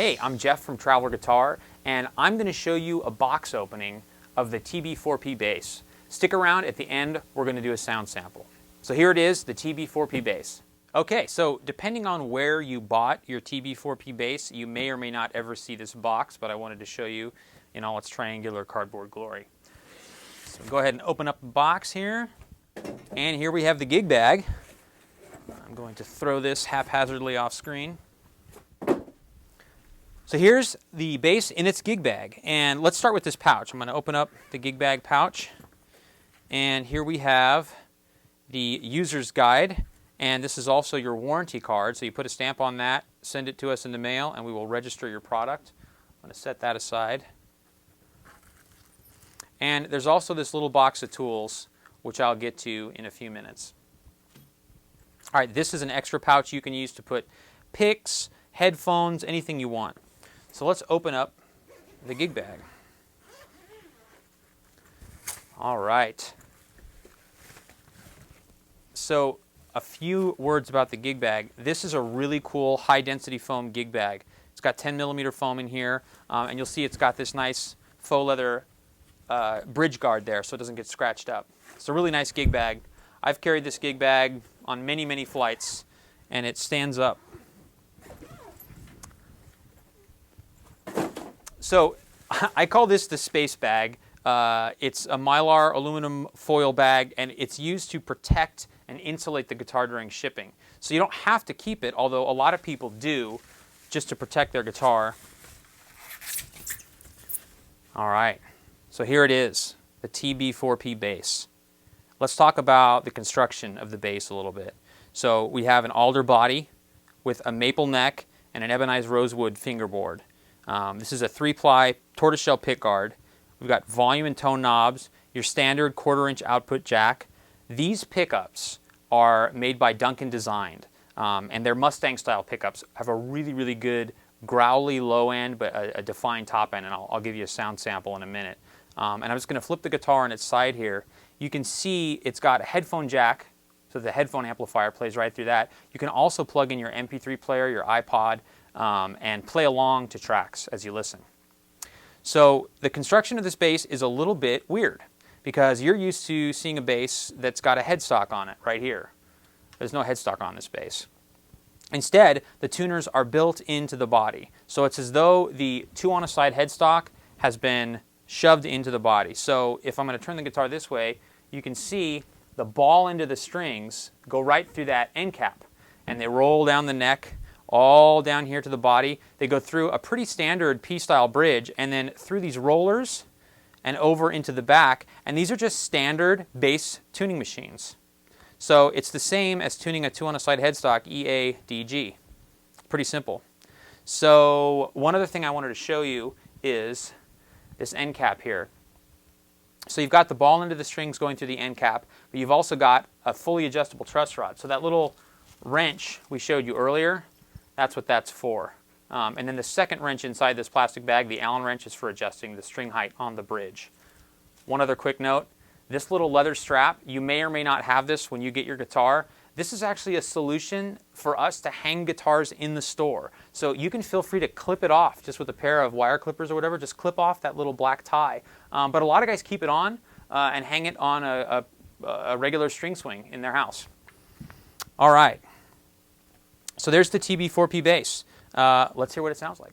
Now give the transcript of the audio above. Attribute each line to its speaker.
Speaker 1: Hey, I'm Jeff from Traveler Guitar, and I'm going to show you a box opening of the TB-4P bass. Stick around, at the end we're going to do a sound sample. So here it is, the TB-4P bass. Okay, so depending on where you bought your TB-4P bass, you may or may not ever see this box, but I wanted to show you in all its triangular cardboard glory. So go ahead and open up the box here, and here we have the gig bag. I'm going to throw this haphazardly off screen. So here's the bass in its gig bag, and let's start with this pouch. I'm going to open up the gig bag pouch, and here we have the user's guide, and this is also your warranty card. So you put a stamp on that, send it to us in the mail, and we will register your product. I'm going to set that aside. And there's also this little box of tools, which I'll get to in a few minutes. All right, this is an extra pouch you can use to put picks, headphones, anything you want. So let's open up the gig bag. All right. So a few words about the gig bag. This is a really cool high-density foam gig bag. It's got 10mm foam in here, and you'll see it's got this nice faux leather bridge guard there so it doesn't get scratched up. It's a really nice gig bag. I've carried this gig bag on many, many flights, and it stands up. So I call this the space bag. It's a Mylar aluminum foil bag, and it's used to protect and insulate the guitar during shipping. So you don't have to keep it, although a lot of people do, just to protect their guitar. All right, so here it is, the TB-4P bass. Let's talk about the construction of the bass a little bit. So we have an Alder body with a maple neck and an ebonized rosewood fingerboard. This is a 3-ply tortoiseshell pickguard. We've got volume and tone knobs, your standard 1/4-inch output jack. These pickups are made by Duncan Designed, and they're Mustang-style pickups. Have a really, really good growly low end, but a defined top end, and I'll give you a sound sample in a minute. And I'm just going to flip the guitar on its side here. You can see it's got a headphone jack, so the headphone amplifier plays right through that. You can also plug in your MP3 player, your iPod, and play along to tracks as you listen. So the construction of this bass is a little bit weird because you're used to seeing a bass that's got a headstock on it right here. There's no headstock on this bass. Instead, the tuners are built into the body. So it's as though the 2-on-a-side headstock has been shoved into the body. So if I'm going to turn the guitar this way, you can see the ball end of the strings go right through that end cap, and they roll down the neck all down here to the body. They go through a pretty standard P-style bridge and then through these rollers and over into the back, and these are just standard bass tuning machines. So it's the same as tuning a 2-on-a-side headstock EA-DG. Pretty simple. So one other thing I wanted to show you is this end cap here. So you've got the ball end of the strings going through the end cap, but you've also got a fully adjustable truss rod. So that little wrench we showed you earlier, that's what that's for. And then the second wrench inside this plastic bag, the Allen wrench, is for adjusting the string height on the bridge. One other quick note, this little leather strap, you may or may not have this when you get your guitar. This is actually a solution for us to hang guitars in the store. So you can feel free to clip it off just with a pair of wire clippers or whatever. Just clip off that little black tie. But a lot of guys keep it on and hang it on a regular string swing in their house. All right. So there's the TB-4P bass. Let's hear what it sounds like.